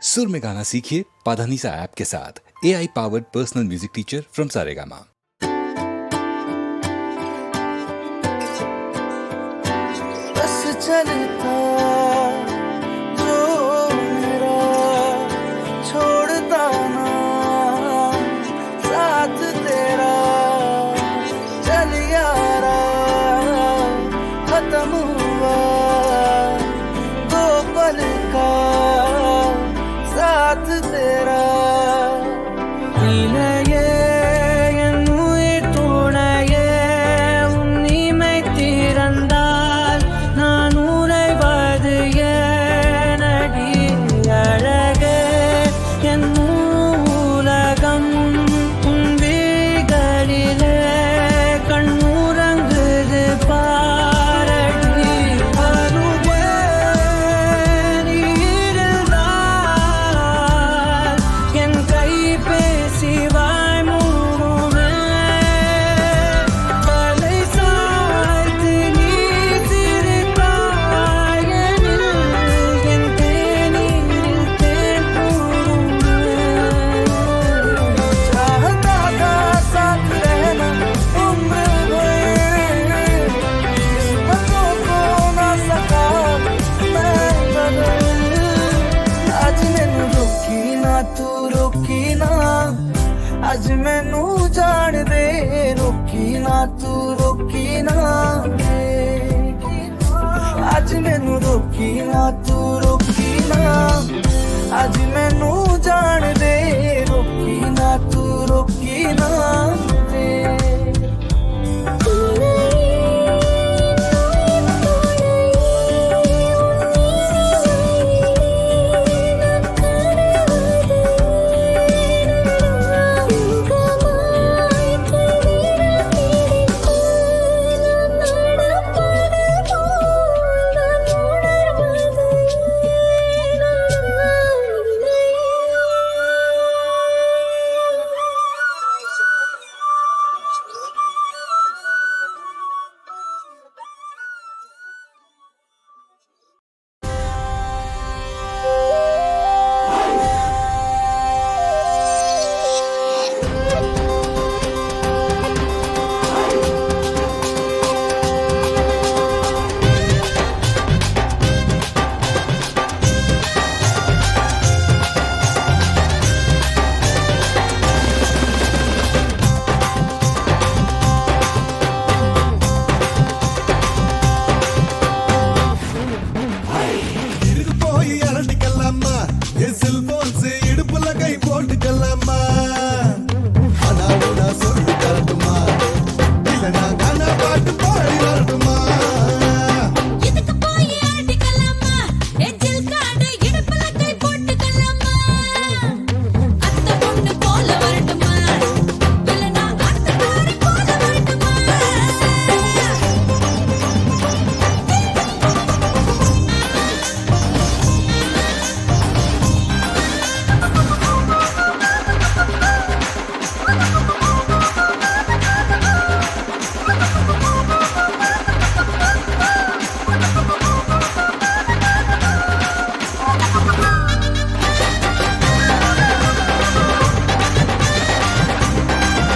सुर में गाना सीखिए पाधानीसा ऐप के साथ। AI powered personal music teacher from Saregama. बस चलता जो मेरा छोड़ता ना साथ तेरा चल यारा खत्म हुआ दो पल का साथ तेरा நீலையே என் உயிர் துணையே உன்னிமை திறந்தால் நான் உறைவது ஏனடி அழகே என் உலகம் உன் விழிகளிலே கண்ணுறங்குது பாரடி அருகே நீ இருந்தால் என் கை பேசி வாய் மூடுமே தலை சாய்த்து நீ சிரித்தாய் எனில் என் தேநீரில் தேன் கூடுமே चाहता था साथ रहना उम्र भर किस्मतों को ना सका मैं बदल आज मैनू रोकी ना तू रोकी ना आज मैनू जान दे रोकी ना तू रोकी ना आज मैनू रोकी ना तू रोकी ना आज मैनू जान दे रोकी ना तू रोकी ना இதுக்கு போய் அரட்டிக்கலாமா என் செல்போன்ஸ் இடுப்புல கை போட்டுக்கலாமா ஆனா உனா சொல்லி தரட்டுமா இல்ல நான் கானா பாட்டு பாடி வரட்டுமா இதுக்கு போய் ஆடிக்கலாமா எஜில் காட இடுப்புல கை போட்டுக்கலாமா அத்தை பொண்ணு போல வரட்டுமா இல்ல நான் அத்தைக்காரி போல வரட்டுமா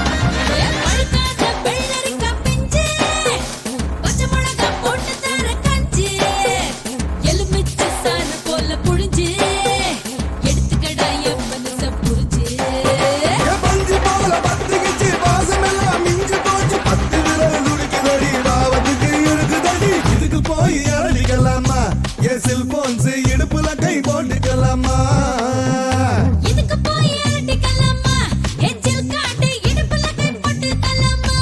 பழுக்காத வெள்ளரிக்காய் பிஞ்சு பச்சை மிளகா போட்டு தர கஞ்சி எலுமிச்சை சாறு போல புழிஞ்சு எடுத்துக்கடா என் மனச புரிஞ்சு என் பஞ்சு போல பத்திக்கிச்சு வாசமெல்லாம் மிஞ்சு போச்சு பத்து விரல் துடிக்குதடி ராவத்துக்கு இருக்குதடி இதுக்கு போய் அரட்டிக்கலாமா என் செல்போன்ஸ் இடுப்புல கை போட்டுக்கலாமா இதுக்கு போய் ஆடிக்கலாமா எஜில் காட இடுப்புல கை போட்டுக்கலாமா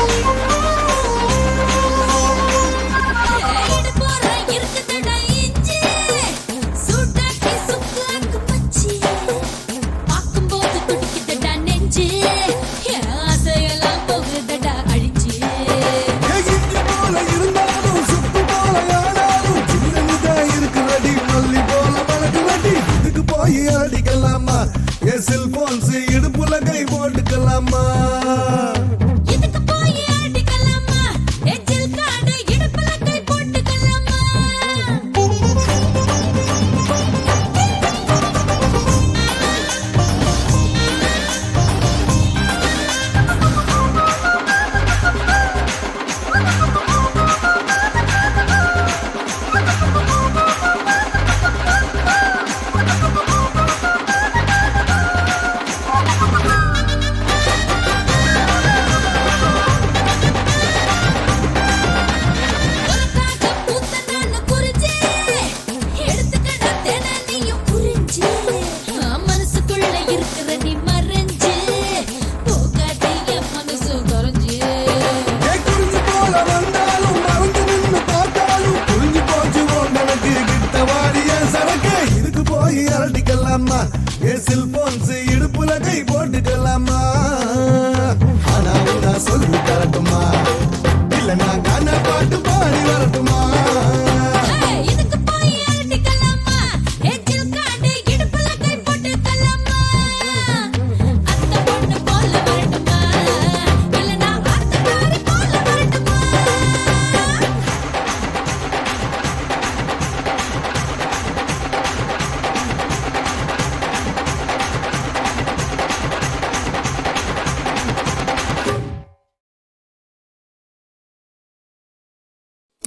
Thank you.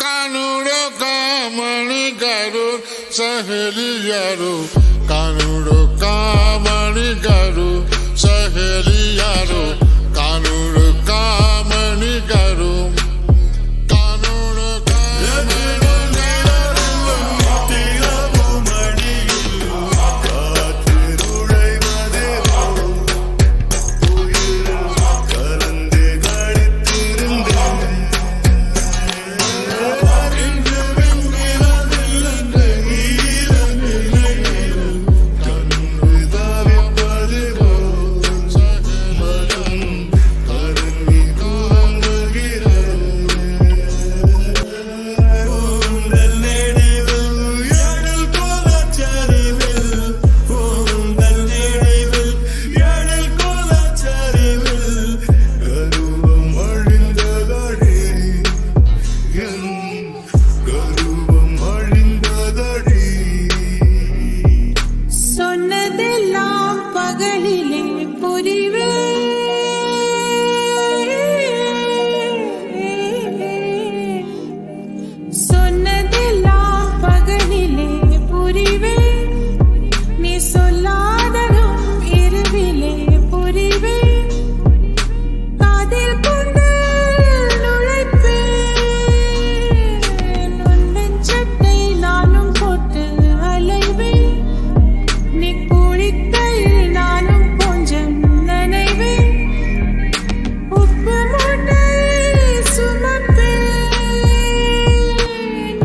कानूडो कामणी करू सहेलियारो कानूडो कामणी करू सहेलियारो कानूडो कामणी करू कानूडो சொன்னதெல்லாம் பகலிலே புரிவே சொன்னதெல்லாம் பகலிலே புரிவே நீ சொல்லாததும் இரவிலே புரிவே காதில் கொண்டு நுழைப்பேன் உன் நெஞ்சத்தை நானும் போட்டு அலைவேன் நீ குளிக்கையில் நானும் கொஞ்சம் நனைவேன் உப்பு மூட்டை சுமப்பேன்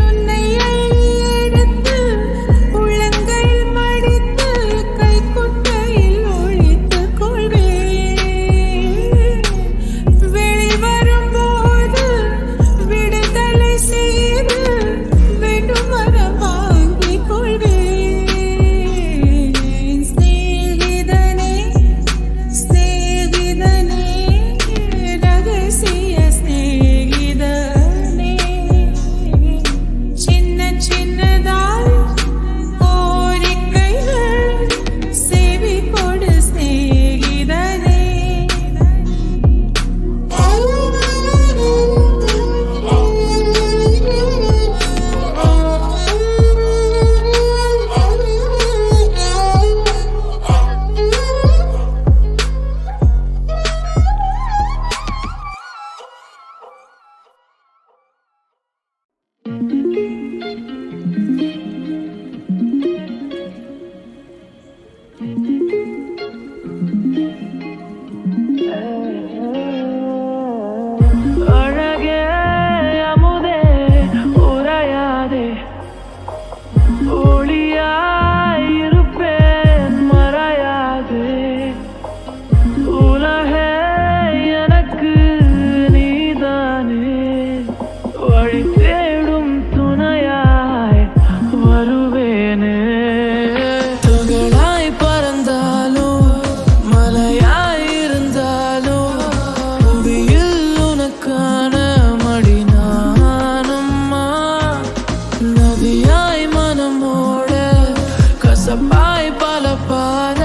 உன்னை எடுத்து உள்ளங்கையில் மடித்து கைக்குட்டையில் ஒழித்துக் கொள்வேன் வெளிவரும்போது விடுதலை செய்து வேண்டும் வர வாங்கிக் கொள்வேன் ஸ்நேகிதனே ஸ்நேகிதனே ரகசிய ஸ்நேகிதனே சின்ன சின்னதாய் கோரிக்கைகள் செவி கொடு ஸ்நேகிதனே அழகே அமுதே உறையாதே ஒளியாயிருப்பேன் மறையாதே உலகே எனக்கு நீதானே வழி தேடும் துணையாய் வருவேனே துகளாய் பறந்தாலும் மலையாய் இருந்தாலும் புவியில் உனக்கான மடி நானம்மா நதியாய் மனமோட கசப்பாய் பல பாத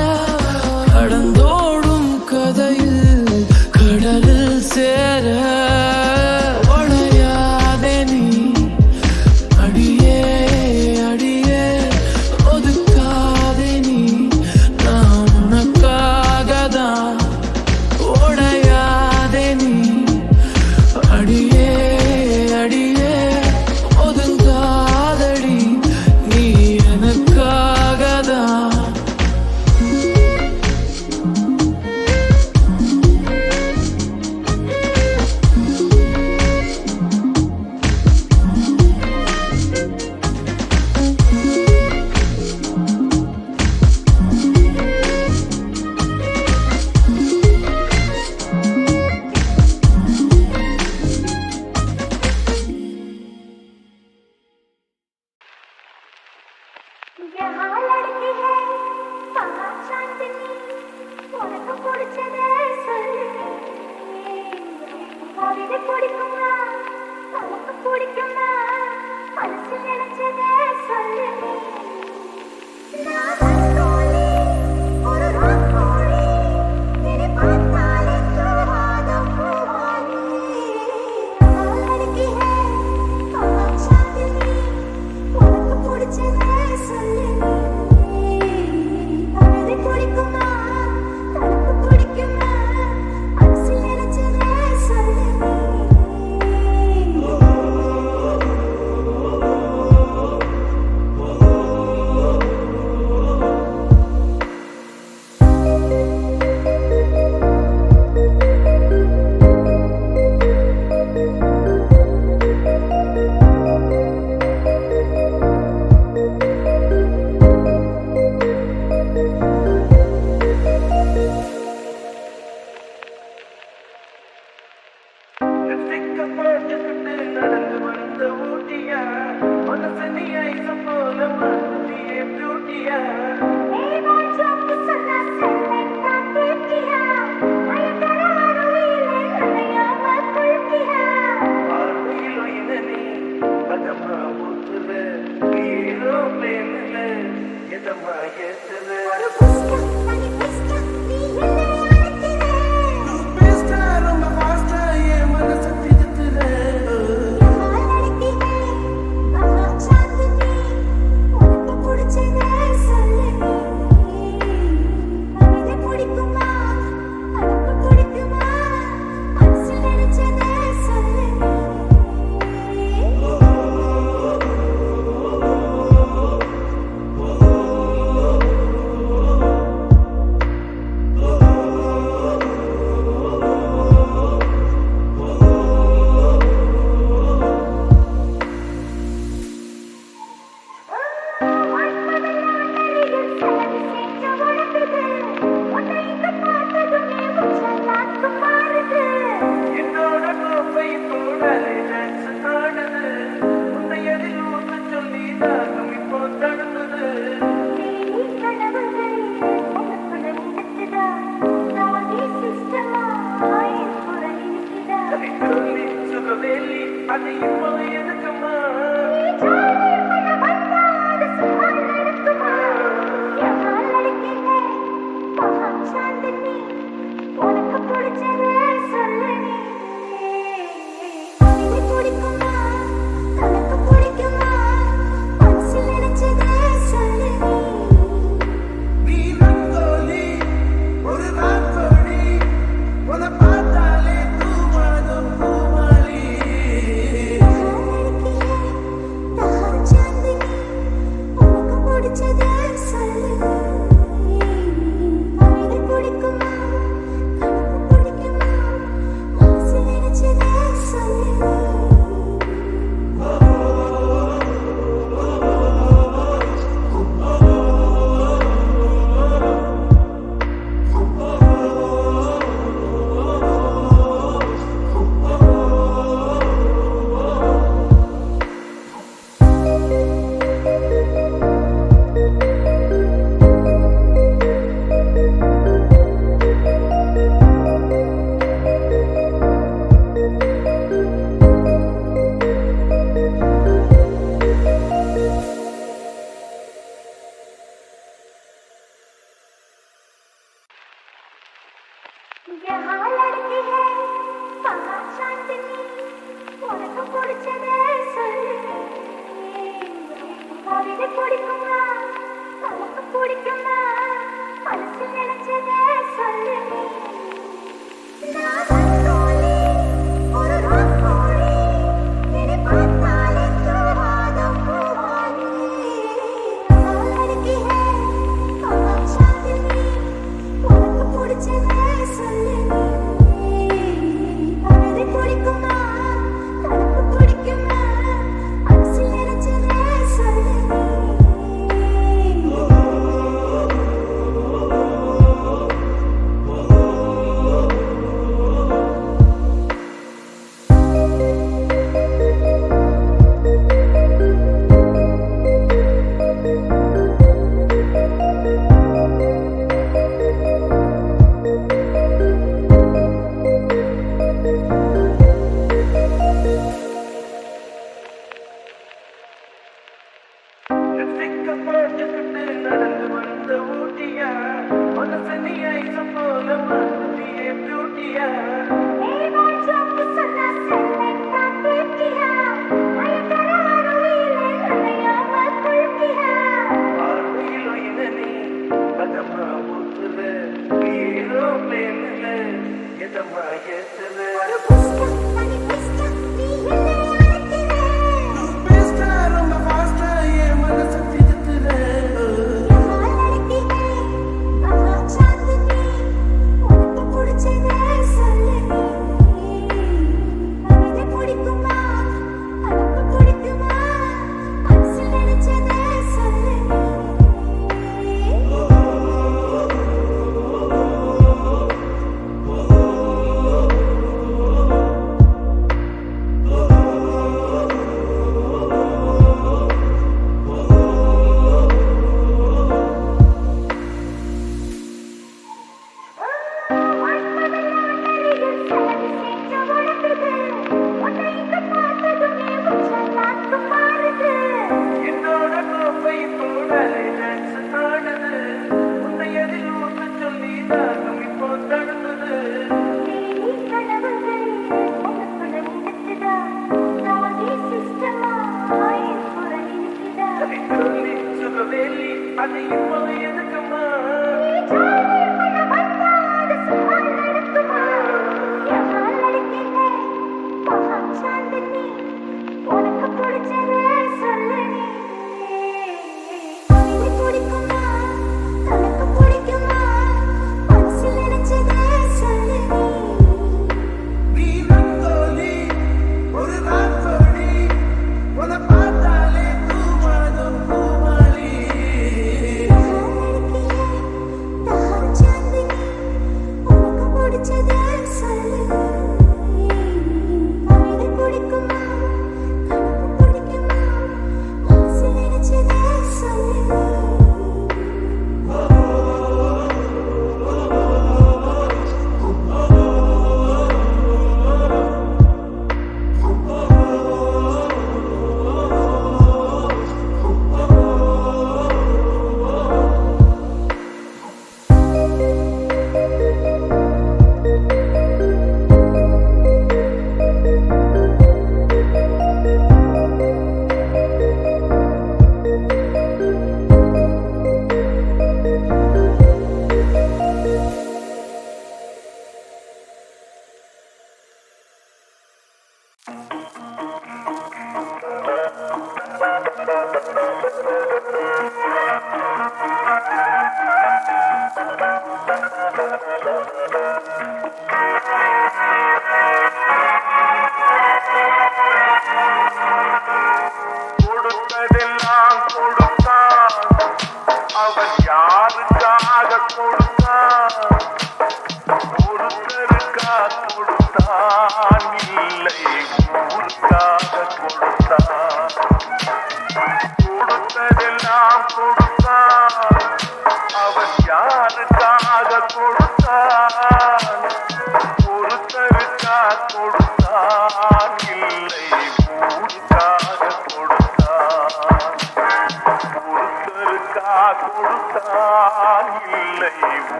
கடந்தோடும் கதையில் கடலில் சேர ஒளையாதே நீ அடியே அடியே ஒதுக்காதே நீ நான் உனக்காகதான் ஓடையாதே நீ அடியே அடியே ஒதுங்காதடி நீ எனக்காகதான் यहाँ लड़की है कहाँ चांदनी उनको பிடிச்சதே சொல்லு அவளுக்கு பிடிக்குமா நமக்கு பிடிக்குமா மனசு நினைச்சதே சொல்லு நான் வந்தோனே ஒரு ராக்கோழி இனி பார்த்தாலே தூவாத பூவானி यहाँ लड़की है कहाँ மேக்கப் போட்டுக்கிட்டு நடந்து வந்த ஊட்டியா மனசு நீ ஐசம் போல மாற்றியே பியூட்டியா ஏய் வாட்ஸ்அப் சொன்னா செல்லா கேட்டியா மயக்கற அருவியிலே நனையாம குளிக்கியா ஆறுயிலோ இனி பதமா ஊத்துற ஹீரோ பிளேன்ல எதமா ஏத்துற ஒரு புஷ்டம் தனி புஷ்டம் நீ என்ன அழைக்கிறே பேஸ்டா ரொம்ப ஃபாஸ்டா என் மனசு பிடித்துற யார் அழைக்கிறே ஆஹா சாந்தினி உனக்கு பிடிச்சதே சொல்லு நீ கவிதை பிடிக்குமா அனுப்பு பிடிக்குமா மனசில் நினைச்சதே சொல்லு நீ என்னோட கோப்பை கூட டான்ஸ் ஆடுது உன்னை அதில் ஊத்த சொல்லி தாகம் இப்போ தடுக்குது சொல்லி சுகவேலி அது இப்போ எதுக்குமா உனக்கு பிடிச்சதே சொல்லு நீ பிடிக்குமா தனக்கு பிடிக்குமா மனசில் நினைச்சதே சொல்லு நீ ரங்கோலி ஒரு ராங்கோலி உன்னை பார்த்தாலே தூவாதும் பூமாலி நீ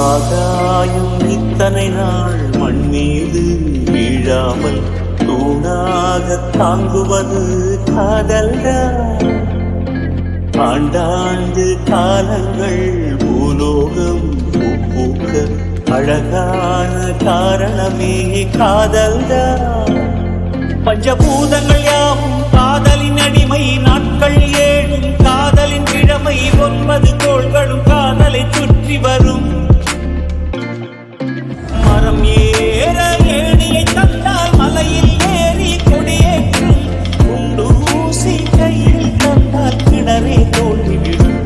ஆகாயம் இத்தனை நாள் மண் மீது வீழாமல் தூணாக தாங்குவது காதல்தான். ஆண்டாண்டு காலங்கள் பூலோகம் பூக்க அழகான காரணமே காதல்தான். பஞ்சபூதங்கள் யாவும் காதலின் அடிமை, நாட்கள் ஏழும் காதலின் கிழமை, 9 கோள்களும் காதலை சுற்றி வரும். மரம் ஏற ஏணியை தந்தால் மலையில் ஏறி கொடியேற்றும், குண்டூசி கையில் தந்தால் கிணறே தோல்விவிடும்.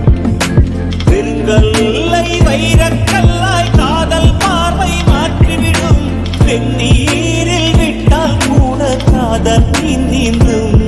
பெருங்கல்லை வைரக்கல்லாய் காதல் பார்வை மாற்றிவிடும். வெந்நீரில் விட்டால் கூட காதல் நீந்தும்.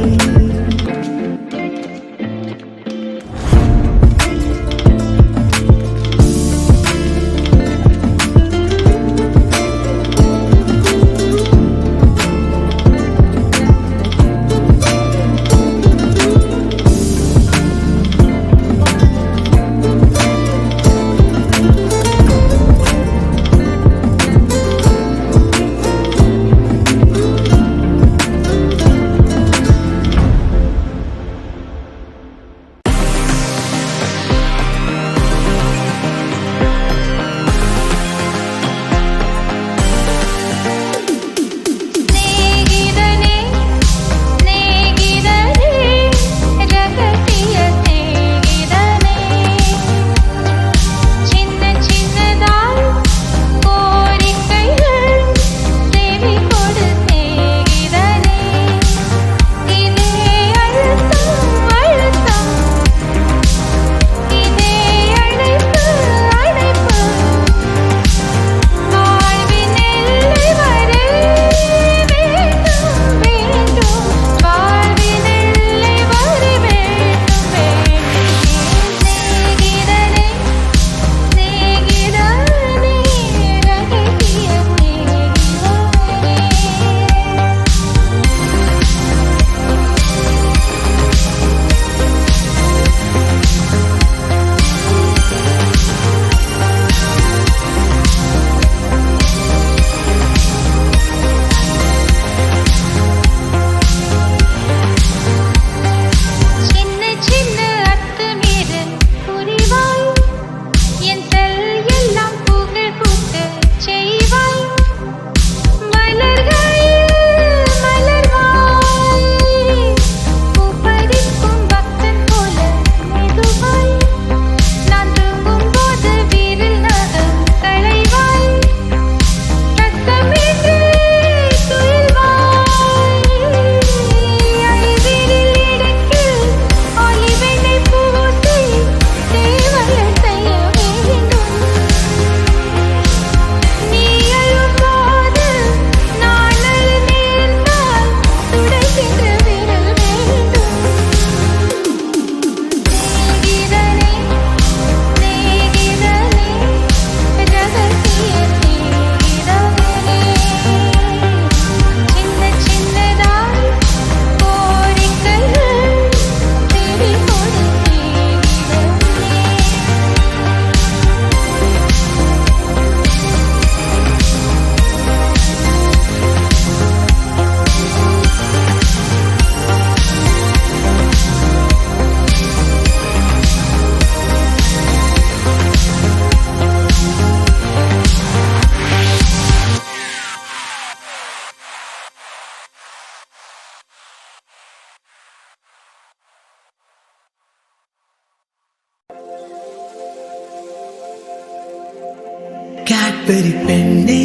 கேட்பெரி பெண்ணே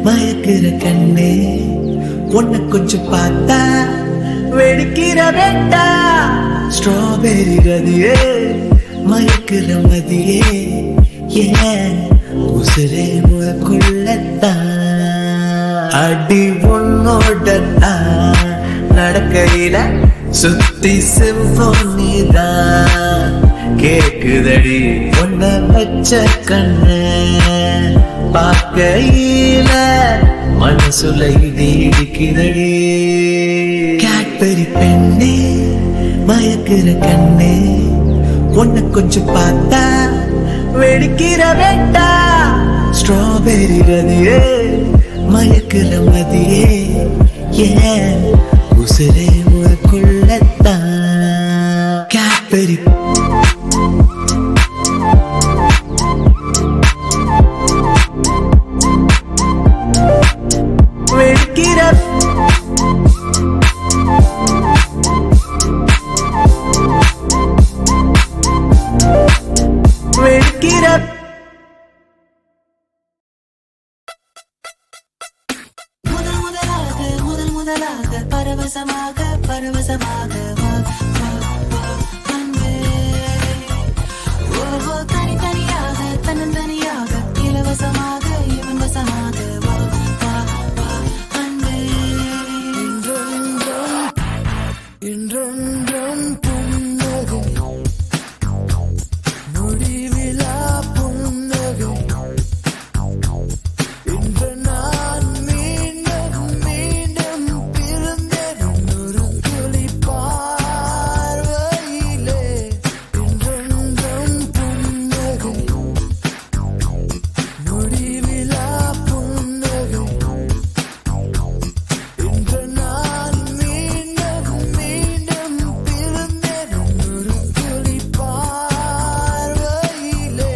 மயக்கிற கண்ணே உன்னை கொஞ்சம் பார்த்தா வெடிக்கிற வெட்டா ஸ்ட்ராபெரி ரதியே மயக்கிற மதியே ஏன் உசுரே முழக்குள்ளத்தான் அடி உன்னோட நடக்கையில சுத்தி சிம்போனிதான் கேக்குதடி உன்ன வச்ச கண்ணு பார்க்கையில மனசுல இடிக்குதடி கேட்பெரி பெண்ணே மயக்கிற கண்ணே உன்னை கொஞ்சம் பார்த்தா வெடிக்கிற வெட்டா ஸ்ட்ராபெரி ரதியே மயக்கிற மதியே ஏன் உசுரே முழக்குள்ளத்தான் கேட்பெரி வெடிக்கிற வெடிக்கிற முதலாக பரவசமாக வா, வா, வா, அன்பே. ஓஹோ, தனித்தனியாக தன்னந்தனியாக இலவசமாக இவன் வசமாக வா, வா, வா, அன்பே. இன்றொன்றும் புன்னகை முடிவிலா புன்னகை இன்று நான் மீண்டும் மீண்டும் பிறந்தேன் ஒரு துளி பார்வையிலே இன்றொன்றும் புன்னகை முடிவிலா புன்னகை இன்று நான் மீண்டும் மீண்டும் பிறந்தேன் ஒரு துளி பார்வையிலே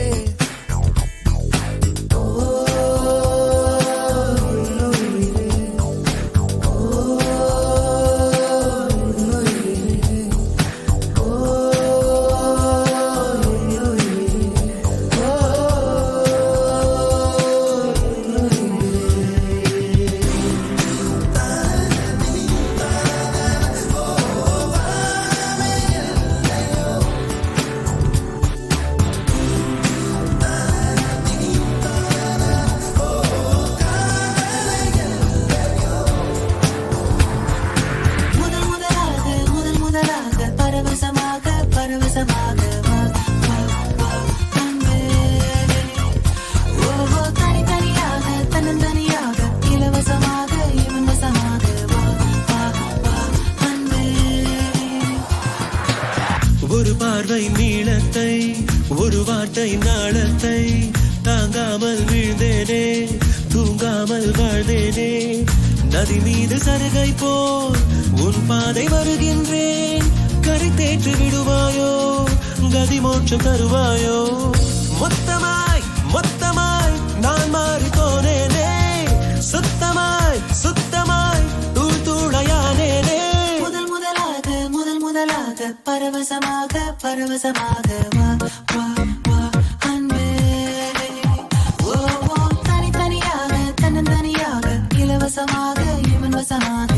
முதலாக பரவசமாக வா, வா, வா, அன்பே. ஓஹோ, தனித்தனியாக தன்னந்தனியாக இலவசமாக இவன் வசமாக வா, வா, வா, அன்பே. ஒரு பார்வை நீளத்தை ஒரு வார்த்தை நாளத்தை தாங்காமல் வீழ்ந்தேனே தூங்காமல் வாழ்ந்தேனே நதி மீது சருகை போல் உன் பாதை வருகின்றேன் கரை தேற்றி விடுவாயோ கதி மோட்சம் தருவாயோ மொத்தமாய் மொத்தமாய் நான் மாறி போனேனே சுத்தமாய் சுத்தமாய் தூள் தூளையானேனே முதலாக பரவசமாக வா, வா, வா, அன்பே. ஓஹோ, தனித்தனியாக தன்னந்தனியாக இலவசமாக இவன் வசமாக